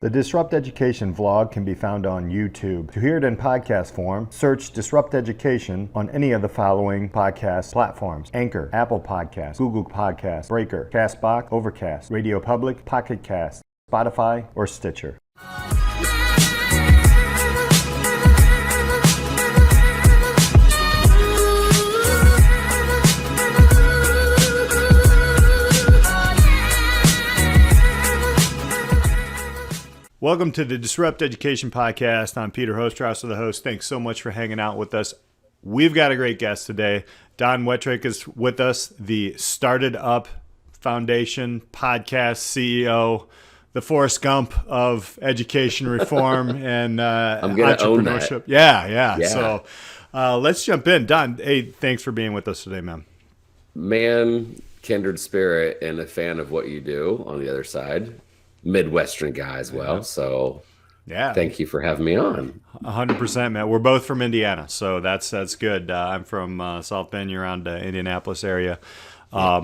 The Disrupt Education vlog can be found on YouTube. To hear it in podcast form, search Disrupt Education on any of the following podcast platforms: Anchor, Apple Podcasts, Google Podcasts, Breaker, Castbox, Overcast, Radio Public, Pocket Cast, Spotify, or Stitcher. Welcome to the Disrupt Education Podcast. I'm Peter Hostrauss, the host. Thanks so much for hanging out with us. We've got a great guest today. Don Wettrick is with us, the STARTedUP Foundation podcast CEO, the Forrest Gump of education reform and entrepreneurship. Yeah. So let's jump in. Don, hey, thanks for being with us today, man. Man, kindred spirit and a fan of what you do on the other side. Midwestern guy as well. So yeah, thank you for having me on. 100%, man. We're both from Indiana, so that's good. I'm from South Bend, around Indianapolis area. Talk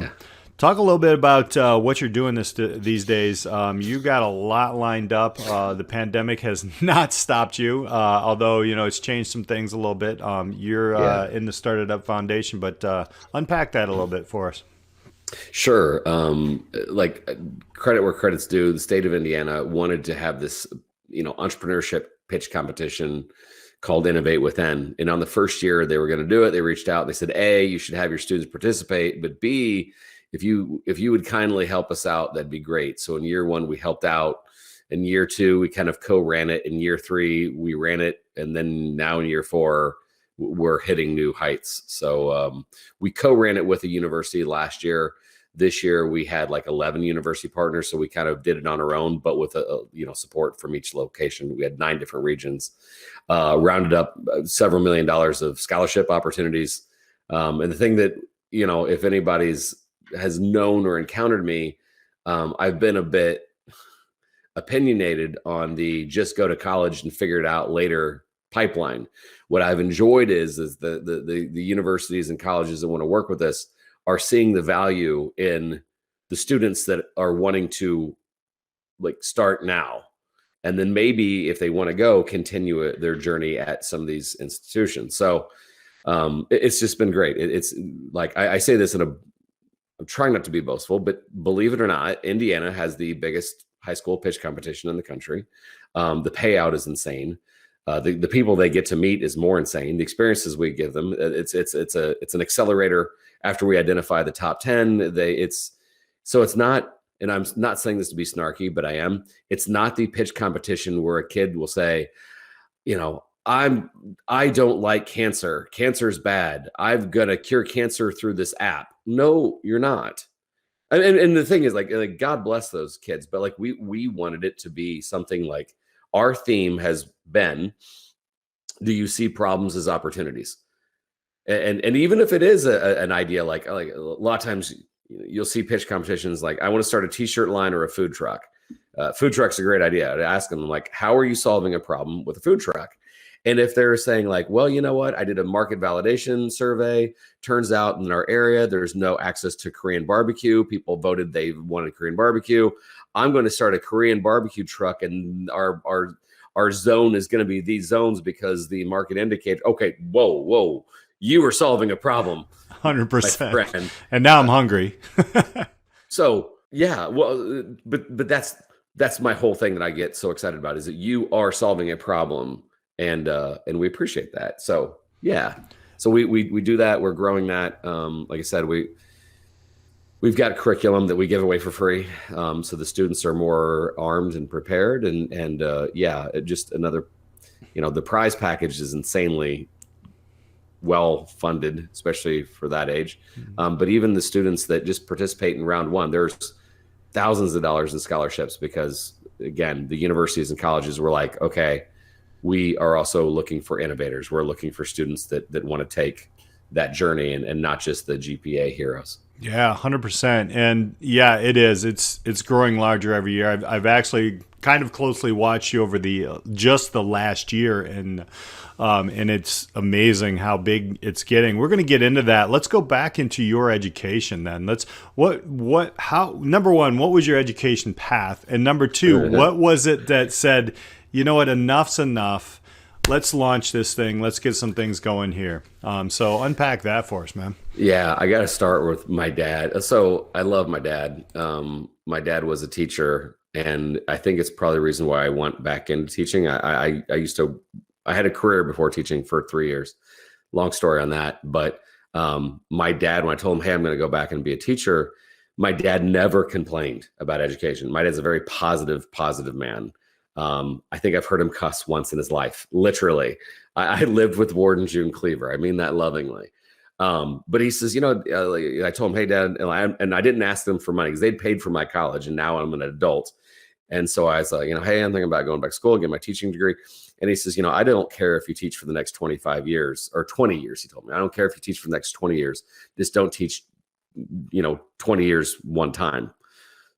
a little bit about what you're doing these days. You got a lot lined up. The pandemic has not stopped you, although it's changed some things a little bit. You're in the STARTedUP Foundation, but unpack that a little bit for us. Sure. Like credit where credit's due, the state of Indiana wanted to have this, entrepreneurship pitch competition called Innovate Within. And on the first year they were going to do it, they reached out and they said, A, you should have your students participate, but B, if you would kindly help us out, that'd be great. So in year one, we helped out. In year two, we kind of co-ran it. In year three, we ran it. And then now in year four, we're hitting new heights. So we co-ran it with a university last year. This year we had like 11 university partners. So we kind of did it on our own, but with support from each location. We had 9 different regions, rounded up several $1 million of scholarship opportunities. And the thing that, if anybody's has known or encountered me, I've been a bit opinionated on the just go to college and figure it out later pipeline. What I've enjoyed is the universities and colleges that want to work with us are seeing the value in the students that are wanting to start now. And then maybe if they want to go, continue their journey at some of these institutions. So it's just been great. It's like, I say this I'm trying not to be boastful, but believe it or not, Indiana has the biggest high school pitch competition in the country. The payout is insane. The people they get to meet is more insane. The experiences we give them, it's an accelerator. After we identify the top 10, it's not, and I'm not saying this to be snarky, but I am. It's not the pitch competition where a kid will say, I don't like cancer. Cancer's bad. I'm gonna cure cancer through this app. No, you're not. And the thing is, like God bless those kids, but we wanted it to be something like our theme has been, do you see problems as opportunities? And even if it is an idea, like a lot of times you'll see pitch competitions like, I want to start a t-shirt line or a food truck. Food truck's a great idea. I'd ask them how are you solving a problem with a food truck? And if they're saying well, you know what? I did a market validation survey. Turns out in our area, there's no access to Korean barbecue. People voted they wanted Korean barbecue. I'm going to start a Korean barbecue truck, and our zone is going to be these zones because the market indicates, okay, whoa, you are solving a problem. 100%. And now I'm hungry. So yeah, well, but that's my whole thing that I get so excited about is that you are solving a problem, and we appreciate that. So yeah, so we do that. We're growing that. Like I said, we've got a curriculum that we give away for free, so the students are more armed and prepared. And just another, the prize package is insanely well funded, especially for that age. But even the students that just participate in round one, there's thousands of dollars in scholarships because, again, the universities and colleges were like, okay, we are also looking for innovators. We're looking for students that want to take that journey and not just the GPA heroes. Yeah, 100%. And yeah, it is. It's growing larger every year. I've actually kind of closely watched you over just the last year, and it's amazing how big it's getting. We're going to get into that. Let's go back into your education then. Number one, what was your education path? And number two, what was it that said, you know what, enough's enough. Let's launch this thing. Let's get some things going here. So unpack that for us, man. Yeah, I got to start with my dad. So I love my dad. My dad was a teacher, and I think it's probably the reason why I went back into teaching. I had a career before teaching for 3 years. Long story on that. But my dad, when I told him, hey, I'm going to go back and be a teacher, my dad never complained about education. My dad's a very positive man. I think I've heard him cuss once in his life. Literally, I lived with Warden June Cleaver. I mean that lovingly. But he says, I told him, hey, Dad, and I didn't ask them for money because they'd paid for my college, and now I'm an adult. And so I was like, hey, I'm thinking about going back to school, getting my teaching degree. And he says, I don't care if you teach for the next 25 years or 20 years. He told me, I don't care if you teach for the next 20 years. Just don't teach, 20 years one time.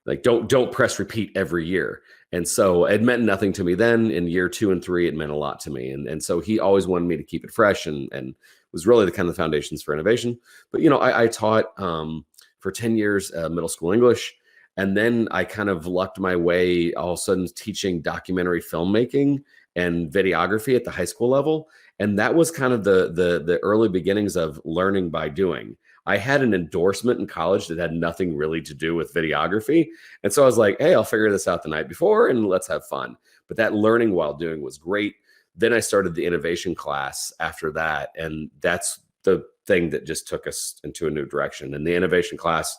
Like, don't press repeat every year. And so it meant nothing to me then. In year 2 and 3, it meant a lot to me. And so he always wanted me to keep it fresh and was really the kind of the foundations for innovation. But, I taught for 10 years middle school English. And then I kind of lucked my way all of a sudden teaching documentary filmmaking and videography at the high school level. And that was kind of the early beginnings of learning by doing. I had an endorsement in college that had nothing really to do with videography. And so I was like, hey, I'll figure this out the night before and let's have fun. But that learning while doing was great. Then I started the innovation class after that. And that's the thing that just took us into a new direction. And the innovation class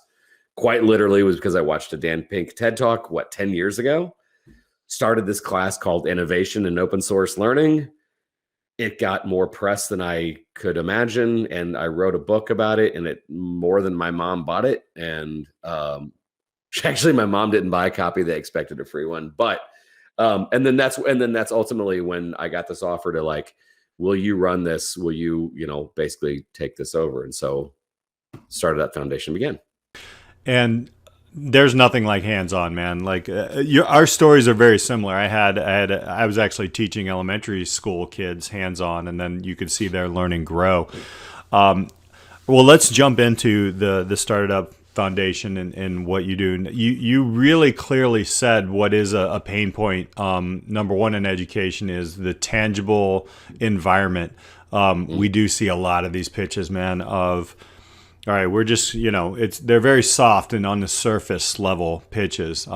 quite literally was because I watched a Dan Pink TED Talk, 10 years ago? Started this class called Innovation and Open Source Learning. It got more press than I could imagine, and I wrote a book about it, and it more than my mom bought it. And actually, my mom didn't buy a copy; they expected a free one. But and then that's ultimately when I got this offer to like, will you run this? Will you basically take this over? And so started that foundation began. And there's nothing like hands-on, man. Like our stories are very similar. I was actually teaching elementary school kids hands-on, and then you could see their learning grow. Well, let's jump into the STARTedUP Foundation and what you do. You really clearly said what is a pain point. Number one in education is the tangible environment. We do see a lot of these pitches, man, of all right, we're just, they're very soft and on the surface level pitches.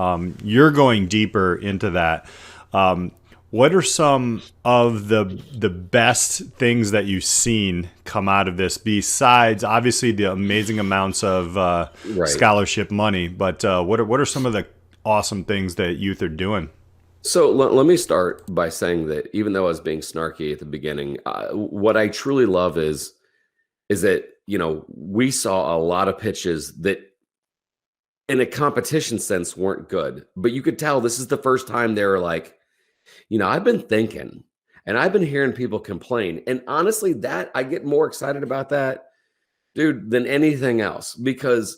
You're going deeper into that. What are some of the best things that you've seen come out of this besides obviously the amazing amounts of scholarship money? But what are some of the awesome things that youth are doing? So let me start by saying that even though I was being snarky at the beginning, what I truly love is that we saw a lot of pitches that in a competition sense weren't good, but you could tell this is the first time they were like, I've been thinking and I've been hearing people complain. And honestly, that I get more excited about that, dude, than anything else, because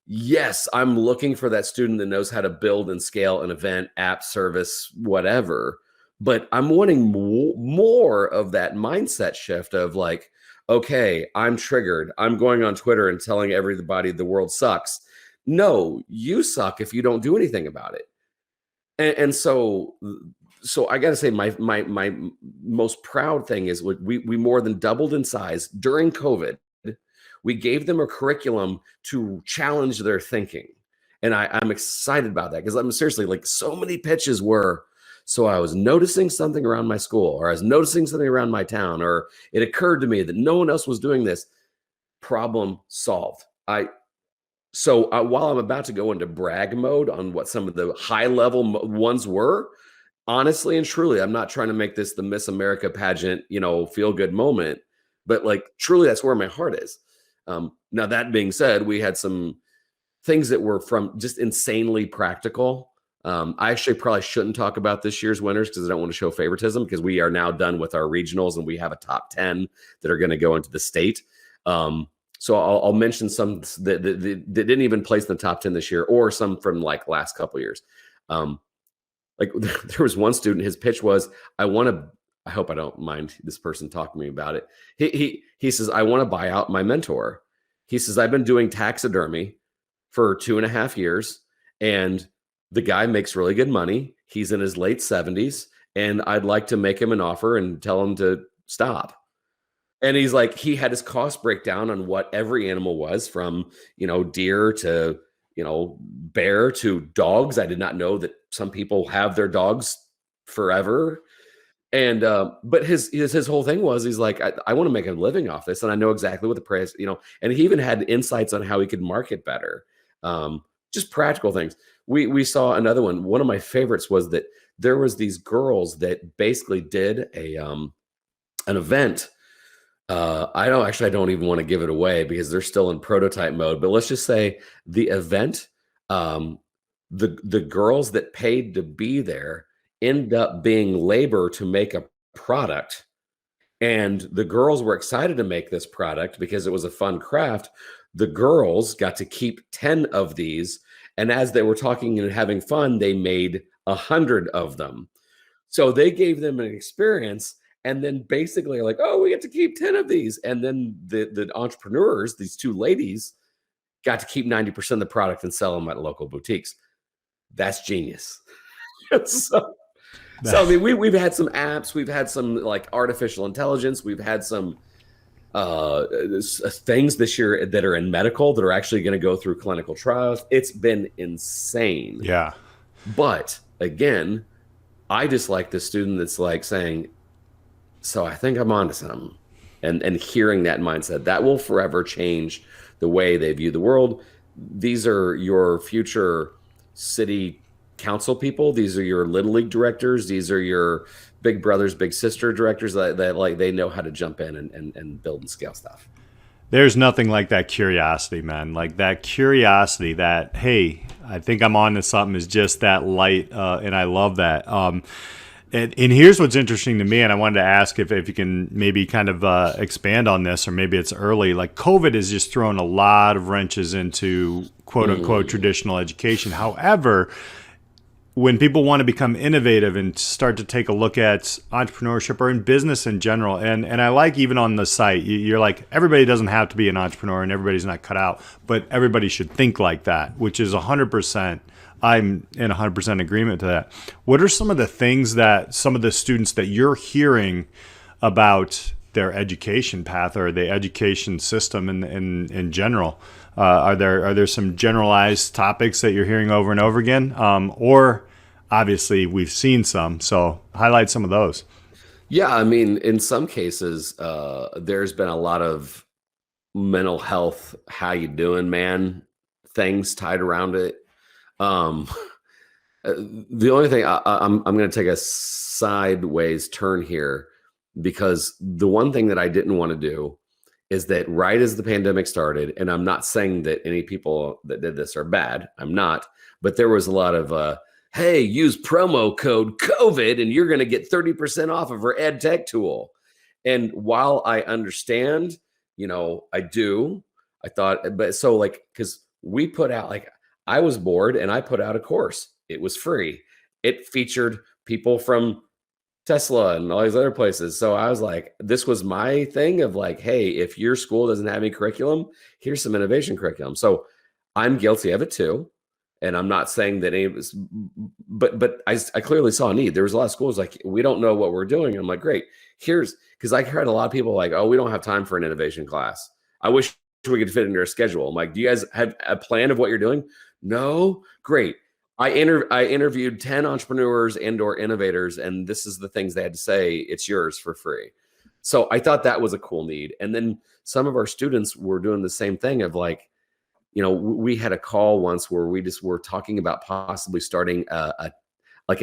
yes, I'm looking for that student that knows how to build and scale an event, app, service, whatever. But I'm wanting more of that mindset shift of like, okay, I'm triggered. I'm going on Twitter and telling everybody the world sucks. No, you suck if you don't do anything about it. And so I got to say, my most proud thing is we more than doubled in size during COVID. We gave them a curriculum to challenge their thinking, and I'm excited about that because I'm seriously like so many pitches were. So I was noticing something around my school, or I was noticing something around my town, or it occurred to me that no one else was doing this. Problem solved. While I'm about to go into brag mode on what some of the high level ones were, honestly and truly, I'm not trying to make this the Miss America pageant, feel good moment, but like truly that's where my heart is. Now that being said, we had some things that were from just insanely practical. I actually probably shouldn't talk about this year's winners because I don't want to show favoritism, because we are now done with our regionals and we have a top 10 that are going to go into the state. So I'll mention some that didn't even place in the top 10 this year, or some from like last couple of years. Like there was one student, his pitch was, I hope I don't mind this person talking to me about it. He says, I want to buy out my mentor. He says, I've been doing taxidermy for 2.5 years, and the guy makes really good money. He's in his late 70s, and I'd like to make him an offer and tell him to stop. And he's like, he had his cost breakdown on what every animal was, from, deer to, bear to dogs. I did not know that some people have their dogs forever. And, but his whole thing was, he's like, I want to make a living off this. And I know exactly what the price, and he even had insights on how he could market better. Just practical things. We saw another one. One of my favorites was that there was these girls that basically did an event. I don't even want to give it away because they're still in prototype mode, but let's just say the event, the girls that paid to be there end up being labor to make a product. And the girls were excited to make this product because it was a fun craft. The girls got to keep 10 of these. And as they were talking and having fun, they made 100 of them. So they gave them an experience, and then basically like, oh, we get to keep 10 of these. And then the entrepreneurs, these two ladies, got to keep 90% of the product and sell them at local boutiques. That's genius. So I mean, we've had some apps, we've had some like artificial intelligence, we've had some things this year that are in medical that are actually going to go through clinical trials. It's been insane. Yeah. But again, I just like the student that's like saying, so I think I'm onto something, and hearing that mindset that will forever change the way they view the world. These are your future city council people. These are your little league directors. These are your big brothers, big sister directors that like, they know how to jump in and build and scale stuff. There's nothing like that curiosity, man. Like that curiosity that, hey, I think I'm on to something, is just that light. And I love that. And here's what's interesting to me, and I wanted to ask if you can maybe kind of expand on this, or maybe it's early. Like COVID has just thrown a lot of wrenches into quote unquote traditional education. However, when people want to become innovative and start to take a look at entrepreneurship or in business in general, and I like even on the site, you're like, everybody doesn't have to be an entrepreneur and everybody's not cut out, but everybody should think like that, which is 100%. I'm in 100% agreement to that. What are some of the things that some of the students that you're hearing about their education path or the education system in general? Are there some generalized topics that you're hearing over and over again? Or obviously we've seen some, so highlight some of those. Yeah, I mean, in some cases, there's been a lot of mental health, how you doing, man, things tied around it. The only thing I'm going to take a sideways turn here, because the one thing that I didn't want to do is that right as the pandemic started, and I'm not saying that any people that did this are bad, I'm not, but there was a lot of, hey, use promo code COVID and you're going to get 30% off of our ed tech tool. And while I understand, I thought, but so like, because we put out, like, I was bored and I put out a course. It was free. It featured people from Tesla and all these other places. So I was like, this was my thing of like, hey, if your school doesn't have any curriculum, here's some innovation curriculum. So I'm guilty of it too. And I'm not saying that any of this, but I clearly saw a need. There was a lot of schools like, we don't know what we're doing. I'm like, great. Because I heard a lot of people like, oh, we don't have time for an innovation class. I wish we could fit into our schedule. I'm like, do you guys have a plan of what you're doing? No? Great. I interviewed 10 entrepreneurs and/or innovators, and this is the things they had to say. It's yours for free. So I thought that was a cool need. And then some of our students were doing the same thing of like, we had a call once where we just were talking about possibly starting a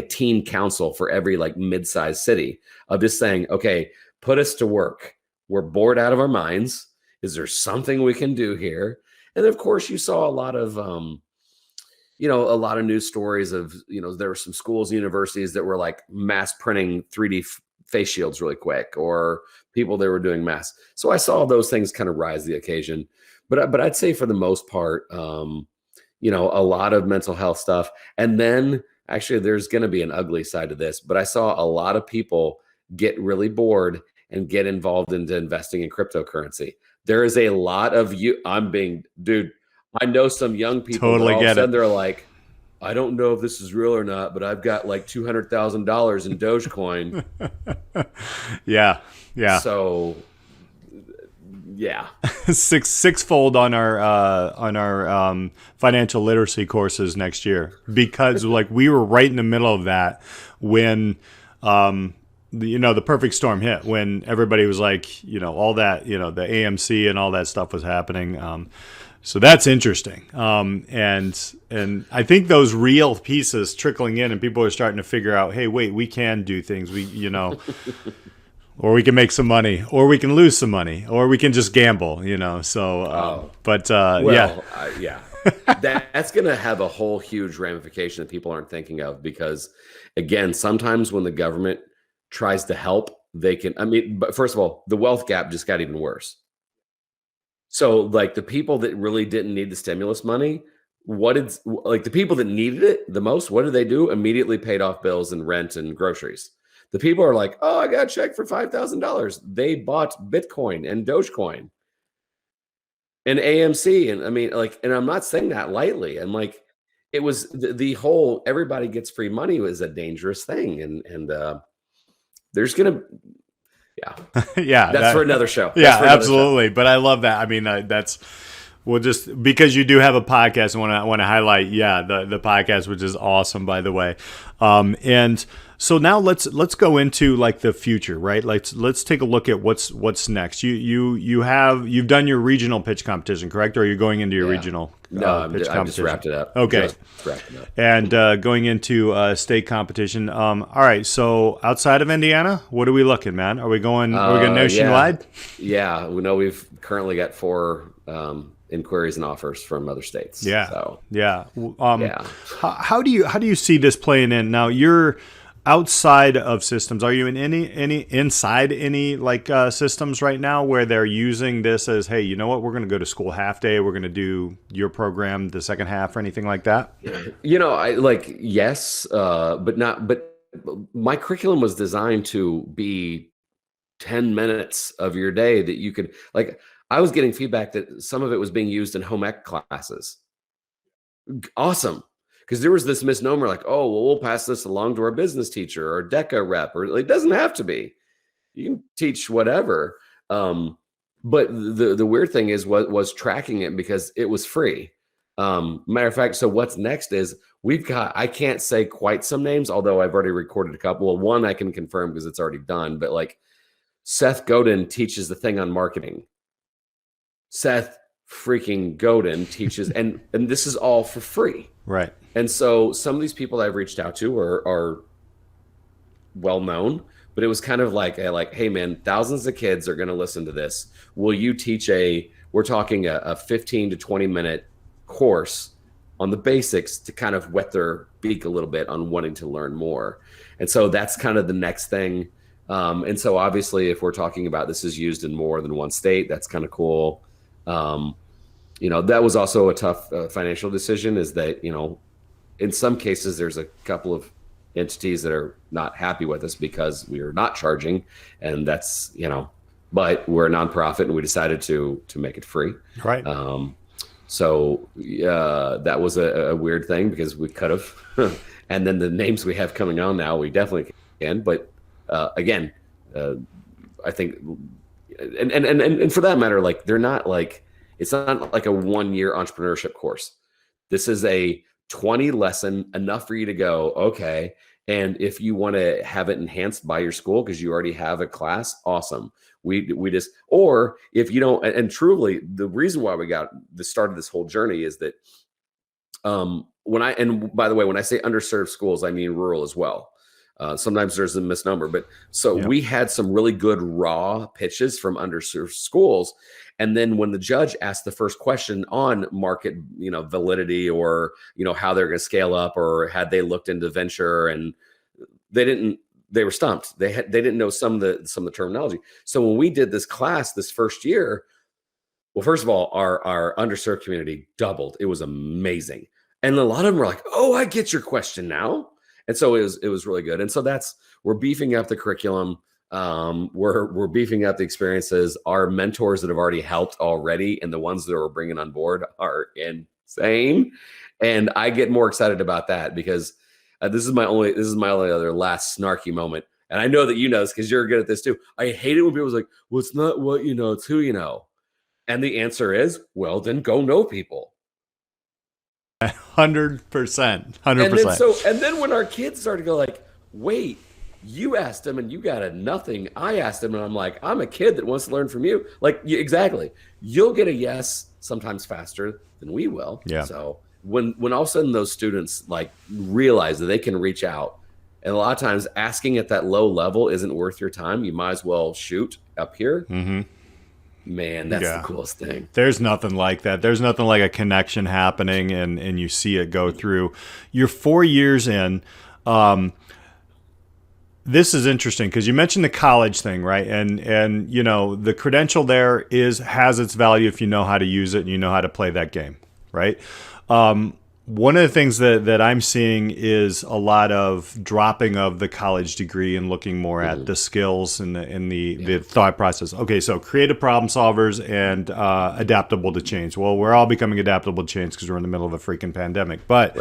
teen council for every like mid-sized city, of just saying, okay, put us to work. We're bored out of our minds. Is there something we can do here? And of course you saw a lot of, a lot of news stories of, there were some schools and universities that were like mass printing 3D face shields really quick, or people that were doing masks. So I saw those things kind of rise to the occasion. But I'd say for the most part, a lot of mental health stuff. And then actually there's going to be an ugly side to this, but I saw a lot of people get really bored and get involved into investing in cryptocurrency. There is a lot of I know some young people Totally all of a get sudden it. they're like, I don't know if this is real or not, but I've got like $200,000 in Dogecoin. Yeah. So yeah. Sixfold on our financial literacy courses next year, because like we were right in the middle of that when the perfect storm hit, when everybody was like, all that, the AMC and all that stuff was happening. So that's interesting. And I think those real pieces trickling in, and people are starting to figure out, hey, wait, we can do things. Or we can make some money, or we can lose some money, or we can just gamble, So, yeah. That's going to have a whole huge ramification that people aren't thinking of, because again, sometimes when the government tries to help, but first of all, the wealth gap just got even worse. So like the people that really didn't need the stimulus money, the people that needed it the most, what did they do? Immediately paid off bills and rent and groceries. The people are like, oh, I got a check for $5,000. They bought Bitcoin and Dogecoin and AMC. And I'm not saying that lightly. And like, it was the whole, everybody gets free money was a dangerous thing. And there's going to, that's for another show. Absolutely. But I love that. I mean, just because you do have a podcast, I want to highlight, the podcast, which is awesome, by the way. And so now let's go into like the future, right? Let's take a look at what's next. You've done your regional pitch competition, correct? Or are you going into your regional pitch competition? I just wrapped it up. Okay. And going into state competition. All right. So outside of Indiana, what are we looking, man? Are we going nationwide? Yeah. We know we've currently got 4 inquiries and offers from other states. Yeah. So How do you see this playing in? Now you're outside of systems. Are you in inside any systems right now where they're using this as, hey, you know what, we're going to go to school half day, we're going to do your program the second half, or anything like that? Yes, but not. But my curriculum was designed to be 10 minutes of your day that you could I was getting feedback that some of it was being used in home ec classes. Awesome. Because there was this misnomer like, oh, well, we'll pass this along to our business teacher or DECA rep, or it doesn't have to be. You can teach whatever. But the weird thing was tracking it, because it was free. Matter of fact, so what's next is I can't say quite some names, although I've already recorded a couple. Well, one I can confirm because it's already done, but like Seth Godin teaches the thing on marketing. Seth freaking Godin teaches, and this is all for free. Right. And so some of these people I've reached out to are well known, but it was kind of like, hey man, thousands of kids are going to listen to this. Will you teach we're talking a 15 to 20 minute course on the basics to kind of whet their beak a little bit on wanting to learn more. And so that's kind of the next thing. And so obviously if we're talking about this is used in more than one state, that's kind of cool. That was also a tough financial decision, is that, in some cases there's a couple of entities that are not happy with us because we are not charging, and that's, but we're a nonprofit and we decided to make it free. Right. So that was a weird thing because we could have, and then the names we have coming on now, we definitely can. But again, I think, and for that matter, like they're not like, it's not like a 1-year entrepreneurship course. This is a 20 lesson, enough for you to go, okay. And if you want to have it enhanced by your school because you already have a class, awesome. We just, or if you don't, and truly the reason why we got the start of this whole journey is that and by the way, when I say underserved schools, I mean rural as well. Sometimes there's a misnomer, but so we had some really good raw pitches from underserved schools. And then when the judge asked the first question on market, validity, or, how they're going to scale up, or had they looked into venture, and they didn't they were stumped. They didn't know some of the terminology. So when we did this class this first year, well, first of all, our underserved community doubled. It was amazing. And a lot of them were like, "Oh, I get your question now." And so it was really good. And so we're beefing up the curriculum. We're beefing up the experiences. Our mentors that have already helped already, and the ones that we're bringing on board are insane. And I get more excited about that because this is my only other last snarky moment. And I know that you know this because you're good at this too. I hate it when people's like, "Well, it's not what you know, it's who you know." And the answer is, well, then go know people. 100%. 100%. And then when our kids start to go like, "Wait, you asked him and you got a nothing. I asked him and I'm like, I'm a kid that wants to learn from you." Like, exactly. You'll get a yes sometimes faster than we will. Yeah. So when all of a sudden those students like realize that they can reach out, and a lot of times asking at that low level isn't worth your time, you might as well shoot up here. Mm-hmm. Man, that's the coolest thing. There's nothing like that. There's nothing like a connection happening and you see it go through. You're 4 years in. This is interesting because you mentioned the college thing, right? And you know, the credential there has its value if you know how to use it and you know how to play that game, right? One of the things that I'm seeing is a lot of dropping of the college degree and looking more at the skills and the thought process. Okay, so creative problem solvers and adaptable to change. Well, we're all becoming adaptable to change because we're in the middle of a freaking pandemic. But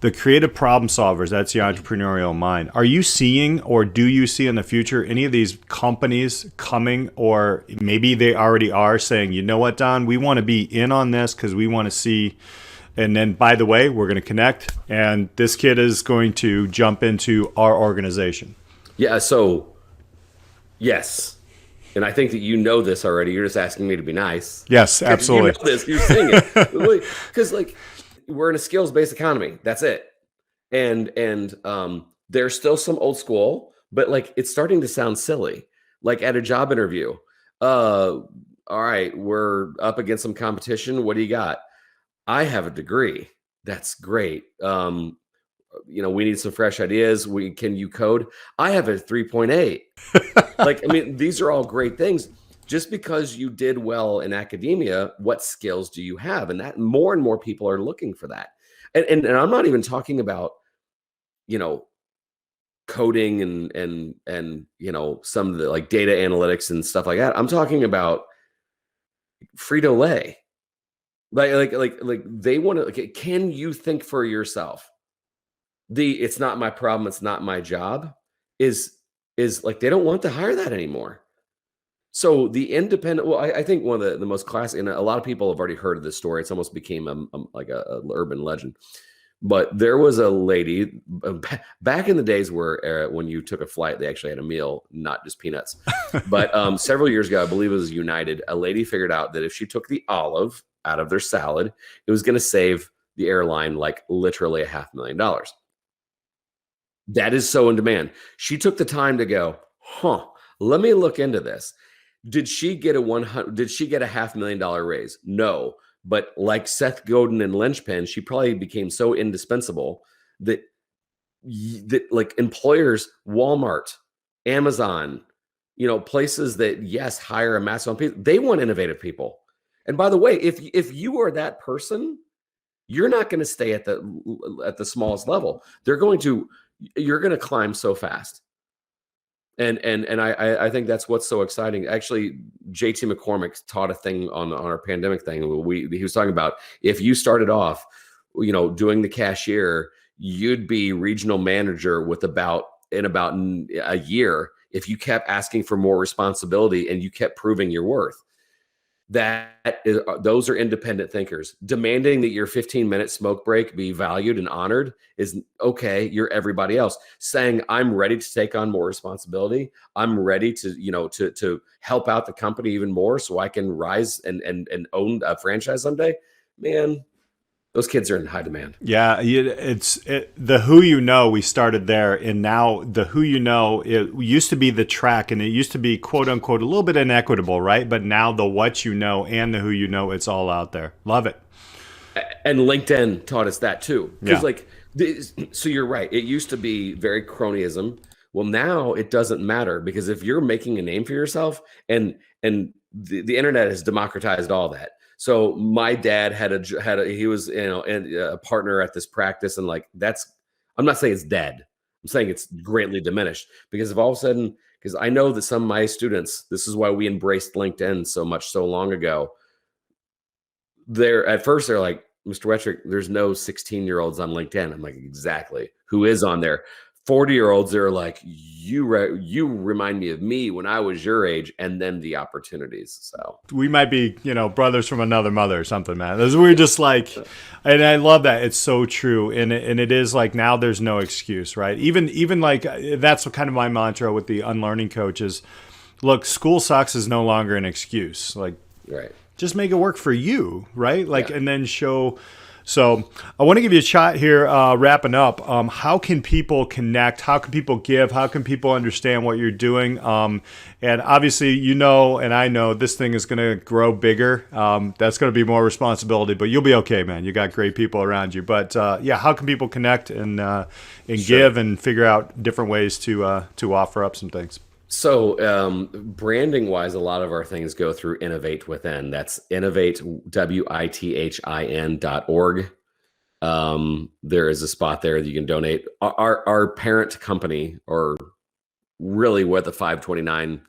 the creative problem solvers, that's the entrepreneurial mind. Are you seeing, or do you see in the future, any of these companies coming, or maybe they already are saying, "You know what, Don, we want to be in on this because we want to see... And then, by the way, we're going to connect, and this kid is going to jump into our organization." Yeah, so, yes. And I think that you know this already. You're just asking me to be nice. Yes, absolutely. You know this. You're seeing it. Because, like, we're in a skills-based economy. That's it. And there's still some old school, but, like, it's starting to sound silly. Like, at a job interview, all right, we're up against some competition. What do you got? "I have a degree." That's great. We need some fresh ideas. Can you code? "I have a 3.8." Like, I mean, these are all great things. Just because you did well in academia, what skills do you have? And that more and more people are looking for that. And I'm not even talking about, coding and some of the like data analytics and stuff like that. I'm talking about Frito-Lay. Like they want to. Like, can you think for yourself? "It's not my problem. It's not my job." Is like they don't want to hire that anymore. So the independent. Well, I think one of the most classic, and a lot of people have already heard of this story. It's almost became like a urban legend. But there was a lady back in the days where when you took a flight, they actually had a meal, not just peanuts. But several years ago, I believe it was United, a lady figured out that if she took the olive out of their salad, it was going to save the airline like literally $500,000. That is so in demand. She took the time to go, let me look into this. Did she get a $500,000 raise? No. But like Seth Godin and Lynchpin, she probably became so indispensable that like employers, Walmart, Amazon, places that, yes, hire a massive amount of people, they want innovative people. And by the way, if you are that person, you're not going to stay at the smallest level. You're going to climb so fast. And I think that's what's so exciting. Actually, JT McCormick taught a thing on our pandemic thing. He was talking about if you started off, doing the cashier, you'd be regional manager in about a year if you kept asking for more responsibility and you kept proving your worth. Those are independent thinkers. Demanding that your 15-minute smoke break be valued and honored is okay. You're everybody else. Saying, "I'm ready to take on more responsibility. I'm ready to help out the company even more so I can rise and own a franchise someday." Man, those kids are in high demand. Yeah, the who you know, we started there, and now the who you know, it used to be the track, and it used to be, quote unquote, a little bit inequitable, right? But now the what you know and the who you know, it's all out there. Love it. And LinkedIn taught us that too. Because so you're right. It used to be very cronyism. Well, now it doesn't matter, because if you're making a name for yourself, and the internet has democratized all that. So my dad he was, a partner at this practice, and like, I'm not saying it's dead. I'm saying it's greatly diminished, because if all of a sudden, because I know that some of my students, this is why we embraced LinkedIn so much so long ago. At first they're like, Mr. Wettrick, there's no 16-year-olds on LinkedIn. I'm like, exactly. Who is on there? 40-year-olds, they're like, you remind me of me when I was your age, and then the opportunities. So we might be, brothers from another mother or something, man. We're just like, and I love that. It's so true. And it is like, now there's no excuse, right? Even like, that's kind of my mantra with the unlearning coaches. Look, school sucks is no longer an excuse. Like, right. Just make it work for you, right? Like, and then show. So I want to give you a shot here, wrapping up. How can people connect? How can people give? How can people understand what you're doing? And obviously, and I know this thing is going to grow bigger. That's going to be more responsibility, but you'll be okay, man. You got great people around you. But how can people connect and give and figure out different ways to offer up some things? So branding wise, a lot of our things go through Innovate Within. That's Innovate, WITHIN.org. There is a spot there that you can donate. Our parent company, or really with the 529,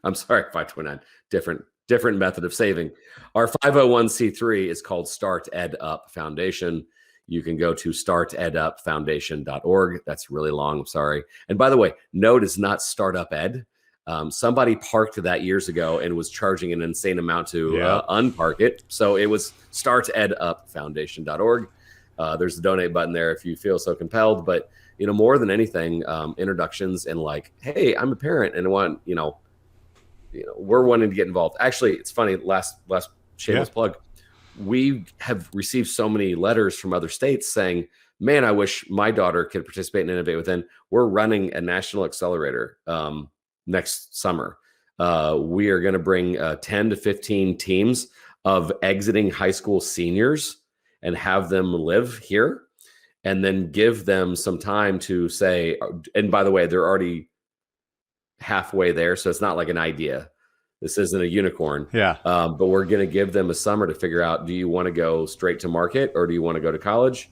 different method of saving. Our 501c3 is called STARTedUP Foundation. You can go to STARTedUpFoundation.org. That's really long. I'm sorry. And by the way, note is not Startup Ed. Somebody parked that years ago and was charging an insane amount to unpark it. So it was StartedUpFoundation.org. There's a donate button there if you feel so compelled. But, more than anything, introductions and like, hey, I'm a parent and I want, we're wanting to get involved. Actually, it's funny. Last shameless plug. We have received so many letters from other states saying, man, I wish my daughter could participate in Innovate Within. We're running a national accelerator next summer. We are going to bring 10 to 15 teams of exiting high school seniors and have them live here, and then give them some time to say, and by the way, they're already halfway there. So it's not like an idea. This isn't a unicorn. Yeah. But we're going to give them a summer to figure out, do you want to go straight to market or do you want to go to college?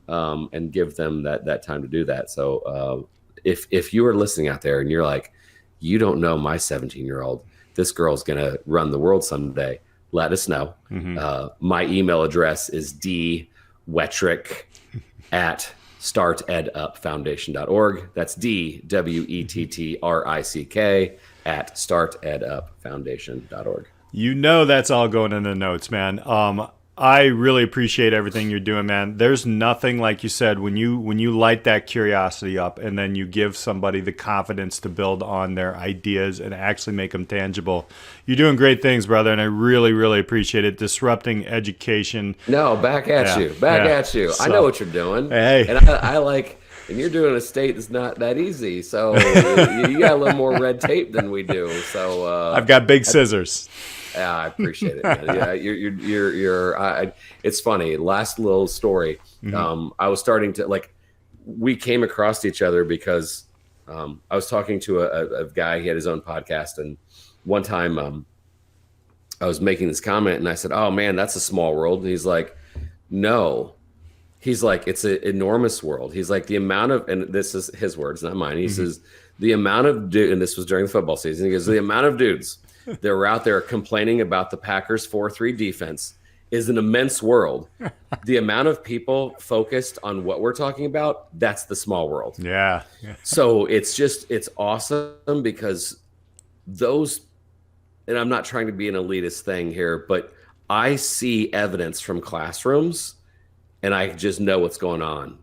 And give them that time to do that. So if you are listening out there and you're like, you don't know my 17-year-old, this girl's going to run the world someday, let us know. Mm-hmm. My email address is dwettrick@startedupfoundation.org. That's DWETTRICK @startedupfoundation.org. That's all going in the notes, man. I really appreciate everything you're doing, man. There's nothing, like you said, when you light that curiosity up and then you give somebody the confidence to build on their ideas and actually make them tangible. You're doing great things, brother, and I really, really appreciate it. Disrupting education. No, back at you. So, I know what you're doing. Hey. And I like, and you're doing a state that's not that easy. So you got a little more red tape than we do. So I've got big scissors. I appreciate it, man. Yeah, it's funny. Last little story. Mm-hmm. I was starting to we came across each other because I was talking to a guy. He had his own podcast, and one time I was making this comment, and I said, "Oh man, that's a small world." And he's like, "No." He's like, "It's an enormous world." He's like, "The amount of," and this is his words, not mine. He says, "The amount of," and this was during the football season. He goes, "The amount of dudes that were out there complaining about the Packers 4-3 defense is an immense world. The amount of people focused on what we're talking about, that's the small world." Yeah. So it's awesome because those, and I'm not trying to be an elitist thing here, but I see evidence from classrooms and I just know what's going on.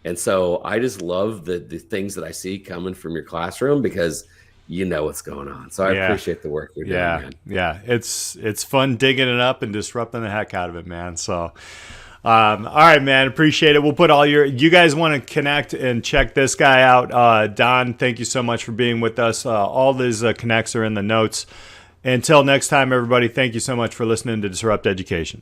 And so I just love the things that I see coming from your classroom because you know what's going on. So I appreciate the work you're doing, man. Yeah. It's fun digging it up and disrupting the heck out of it, man. So, all right, man. Appreciate it. We'll put you guys want to connect and check this guy out. Don, thank you so much for being with us. All these connects are in the notes. Until next time, everybody, thank you so much for listening to Disrupt Education.